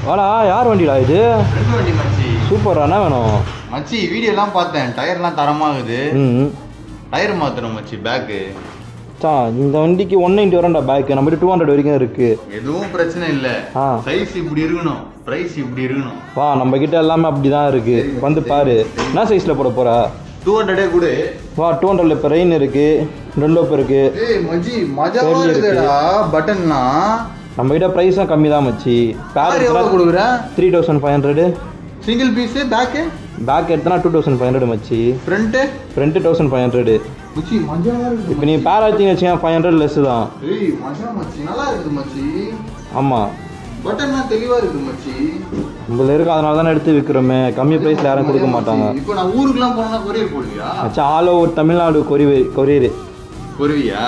வாடா, யார் வண்டிடா இது? ஃப்ரெண்ட் வண்டி மச்சி. சூப்பரா, என்ன வேணும் மச்சி? வீடியோலாம் பார்த்தேன், டயர்லாம் தரமாகுது. டயர் மாற்றணும் மச்சி, பேக்கு. இந்த வண்டிக்கு 190 வரண்டா பேக்கு, நம்ம 200 வரைக்கும் இருக்கு. எதுவும் பிரச்சனை இல்லை. சைஸ் இப்படி இருக்கணும், பிரைஸ் இப்படி இருக்கணும். வா, நம்ம கிட்ட எல்லாமே அப்படிதான் இருக்கு. வந்து பாரு, என்ன சைஸ்ல போட போற? 200 கூட. வா, 200 இப்போ ரெயின் இருக்கு, டென்லோப் இருக்கு. ஏய் மச்சி, மஜாவா இருக்குடா பட்டன்லாம். நம்ம கிட்ட பிரைஸும் கம்மி தான் மச்சி. பேர் எவ்வளோ கொடுக்குற? 3500. Single piece. பேக்கு எடுத்தனா 2500 மச்சி. ஃப்ரண்ட் 1500 மச்சி. மஜாவா இருக்கு. இப்போ நீ பேர் வச்சிங்க வச்சுங்க 500 லெஸ் தான். ஏய் மஜா மச்சி, நல்லா இருக்குது மச்சி. ஆமாம், பட்டன்லாம் தெளிவாக இருக்குது மச்சி. நம்மள இருக்கு, அதனால தானே எடுத்து விற்கிறோமே. கம்மி ப்ரைஸில் யாரும் கொடுக்க மாட்டாங்க. இப்போ நான் ஊருக்குலாம் போனா கொரியர் போடுவியா? மச்சி, ஆல் ஓவர் தமிழ்நாடு கொரியர். கொரியரியா?